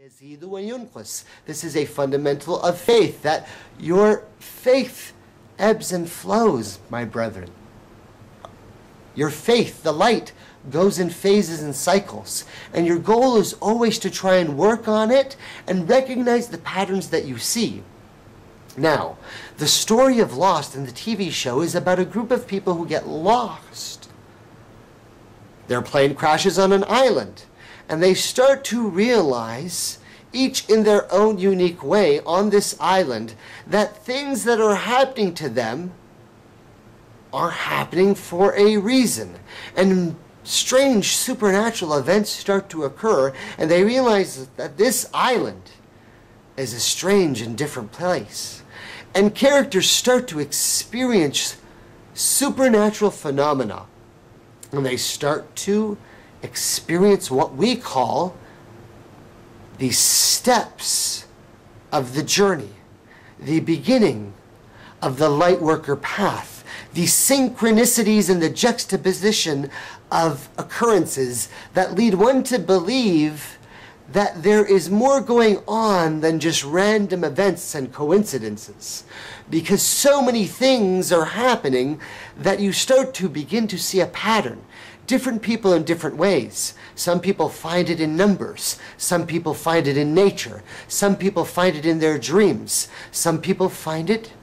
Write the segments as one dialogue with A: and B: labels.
A: This is a fundamental of faith, that your faith ebbs and flows, my brethren. Your faith, the light, goes in phases and cycles, and your goal is always to try and work on it and recognize the patterns that you see. Now, the story of Lost in the TV show is about a group of people who get lost. Their plane crashes on an island, and they start to realize, each in their own unique way on this island, that things that are happening to them are happening for a reason. And strange supernatural events start to occur, and they realize that this island is a strange and different place. And characters start to experience supernatural phenomena, and they start to experience what we call the steps of the journey, the beginning of the lightworker path, the synchronicities and the juxtaposition of occurrences that lead one to believe that there is more going on than just random events and coincidences, because so many things are happening that you start to begin to see a pattern. Different people in different ways. Some people find it in numbers. Some people find it in nature. Some people find it in their dreams. Some people find it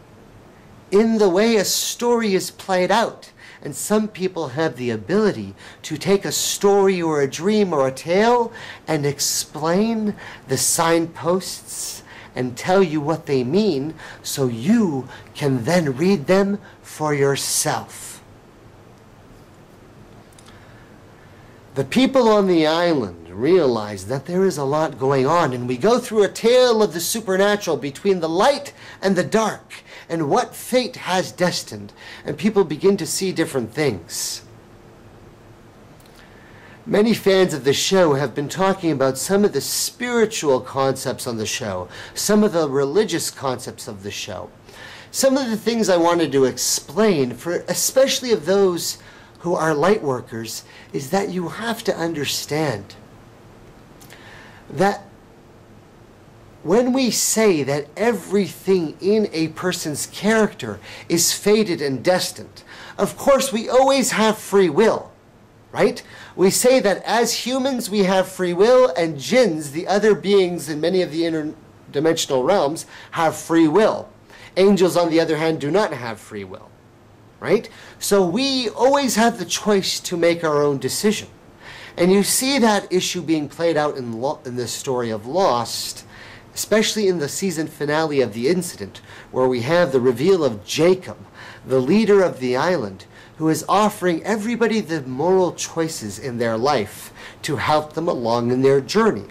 A: in the way a story is played out. And some people have the ability to take a story or a dream or a tale and explain the signposts and tell you what they mean, so you can then read them for yourself. The people on the island realize that there is a lot going on, and we go through a tale of the supernatural between the light and the dark, and what fate has destined, and people begin to see different things. Many fans of the show have been talking about some of the spiritual concepts on the show, some of the religious concepts of the show. Some of the things I wanted to explain, for especially of those who are light workers, is that you have to understand that when we say that everything in a person's character is fated and destined, of course we always have free will, right? We say that as humans we have free will, and jinns, the other beings in many of the interdimensional realms, have free will. Angels, on the other hand, do not have free will. Right? So we always have the choice to make our own decision. And you see that issue being played out in the story of Lost, especially in the season finale of The Incident, where we have the reveal of Jacob, the leader of the island, who is offering everybody the moral choices in their life to help them along in their journey.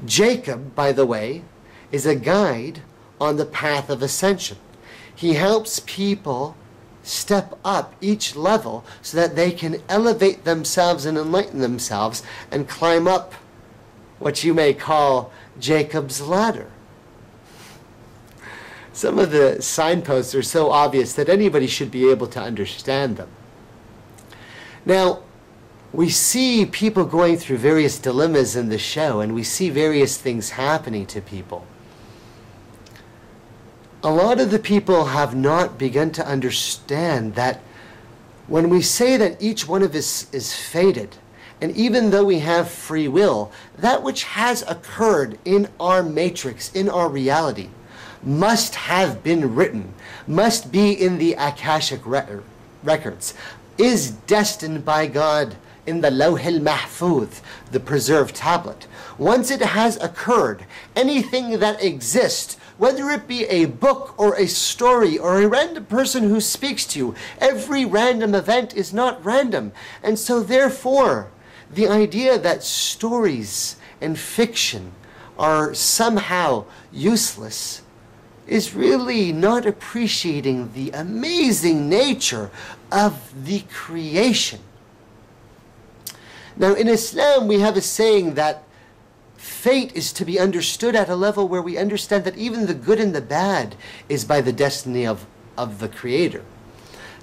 A: Jacob, by the way, is a guide on the path of ascension. He helps people step up each level so that they can elevate themselves and enlighten themselves and climb up what you may call Jacob's ladder. Some of the signposts are so obvious that anybody should be able to understand them. Now, we see people going through various dilemmas in the show, and we see various things happening to people. A lot of the people have not begun to understand that when we say that each one of us is fated, and even though we have free will, that which has occurred in our matrix, in our reality, must have been written, must be in the Akashic records, is destined by God in the Lawh al-Mahfuz, the preserved tablet. Once it has occurred, anything that exists, whether it be a book or a story or a random person who speaks to you, every random event is not random. And so therefore, the idea that stories and fiction are somehow useless is really not appreciating the amazing nature of the creation. Now, in Islam, we have a saying that fate is to be understood at a level where we understand that even the good and the bad is by the destiny of the Creator.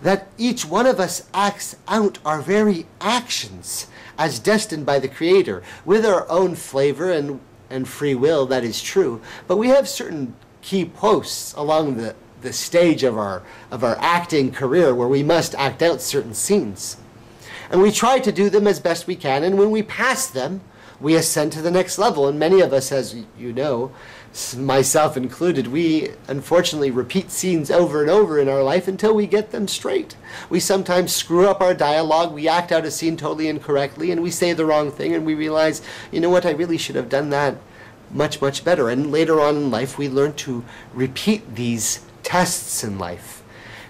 A: That each one of us acts out our very actions as destined by the Creator, with our own flavor and and free will, that is true. But we have certain key posts along the stage of our acting career where we must act out certain scenes. And we try to do them as best we can, and when we pass them, we ascend to the next level. And many of us, as you know, myself included, we unfortunately repeat scenes over and over in our life until we get them straight. We sometimes screw up our dialogue, we act out a scene totally incorrectly, and we say the wrong thing, and we realize, you know what, I really should have done that much, much better. And later on in life, we learn to repeat these tests in life.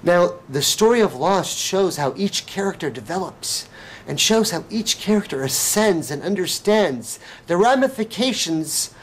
A: Now, the story of Lost shows how each character develops and shows how each character ascends and understands the ramifications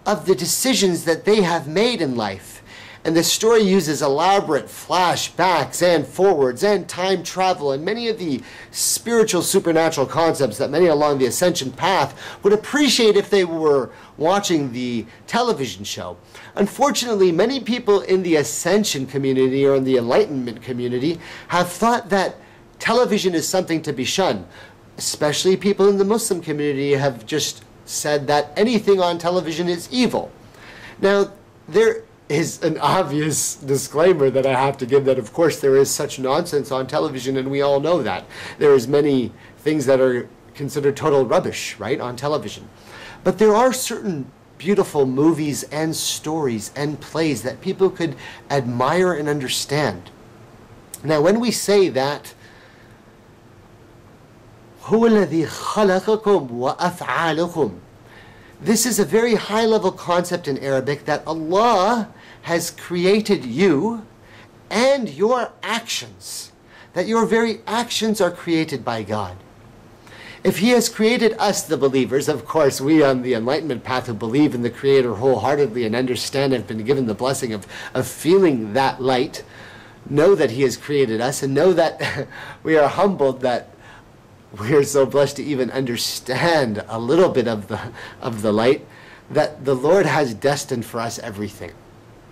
A: of the decisions that they have made in life. And the story uses elaborate flashbacks and forwards and time travel and many of the spiritual supernatural concepts that many along the ascension path would appreciate if they were watching the television show. Unfortunately, many people in the ascension community or in the enlightenment community have thought that television is something to be shunned. Especially people in the Muslim community have just said that anything on television is evil. Now, there is an obvious disclaimer that I have to give that, of course, there is such nonsense on television, and we all know that. There is many things that are considered total rubbish, right, on television. But there are certain beautiful movies and stories and plays that people could admire and understand. Now, when we say that, هو الذي خلقكم وأفعالكم. This is a very high-level concept in Arabic that Allah has created you and your actions, that your very actions are created by God. If He has created us, the believers, of course, we on the enlightenment path who believe in the Creator wholeheartedly and understand and have been given the blessing of feeling that light, know that He has created us and know that we are humbled that we are so blessed to even understand a little bit of the light, that the Lord has destined for us everything.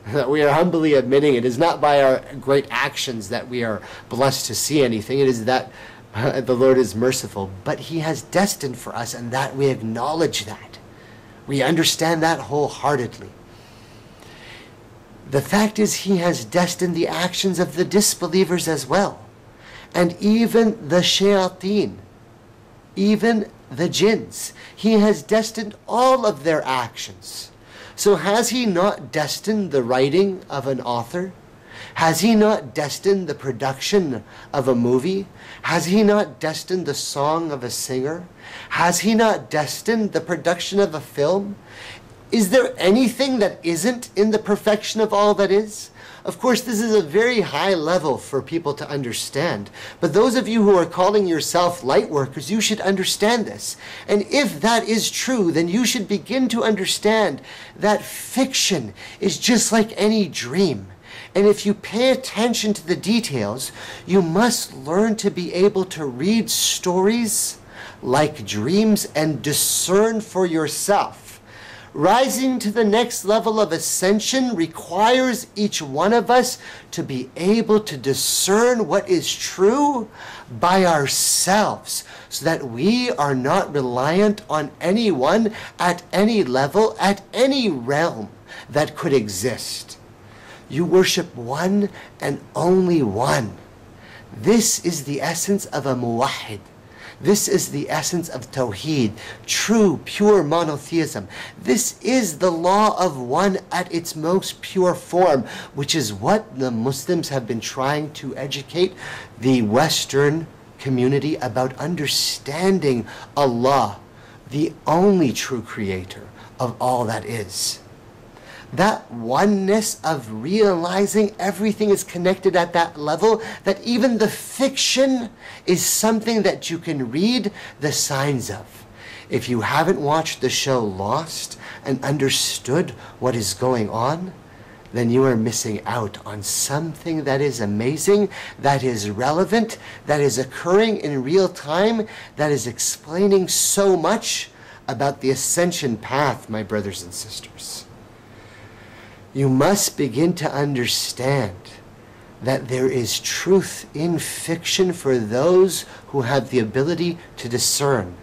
A: That we are humbly admitting it is not by our great actions that we are blessed to see anything. It is that the Lord is merciful. But He has destined for us, and that we acknowledge that. We understand that wholeheartedly. The fact is, He has destined the actions of the disbelievers as well. And even the shayateen, even the jinns. He has destined all of their actions. So has He not destined the writing of an author? Has He not destined the production of a movie? Has He not destined the song of a singer? Has He not destined the production of a film? Is there anything that isn't in the perfection of all that is? Of course, this is a very high level for people to understand. But those of you who are calling yourself light workers, you should understand this. And if that is true, then you should begin to understand that fiction is just like any dream. And if you pay attention to the details, you must learn to be able to read stories like dreams and discern for yourself. Rising to the next level of ascension requires each one of us to be able to discern what is true by ourselves, so that we are not reliant on anyone at any level, at any realm that could exist. You worship one and only one. This is the essence of a muwahid. This is the essence of Tawheed, true, pure monotheism. This is the law of one at its most pure form, which is what the Muslims have been trying to educate the Western community about, understanding Allah, the only true creator of all that is. That oneness of realizing everything is connected at that level, that even the fiction is something that you can read the signs of. If you haven't watched the show Lost and understood what is going on, then you are missing out on something that is amazing, that is relevant, that is occurring in real time, that is explaining so much about the ascension path, my brothers and sisters. You must begin to understand that there is truth in fiction for those who have the ability to discern.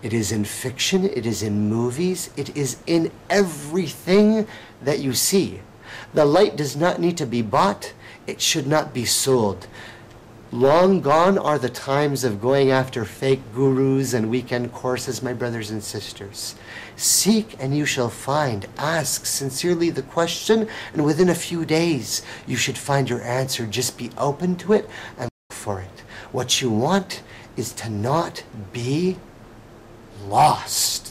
A: It is in fiction, it is in movies, it is in everything that you see. The light does not need to be bought, it should not be sold. Long gone are the times of going after fake gurus and weekend courses, my brothers and sisters. Seek and you shall find. Ask sincerely the question, and within a few days you should find your answer. Just be open to it and look for it. What you want is to not be lost.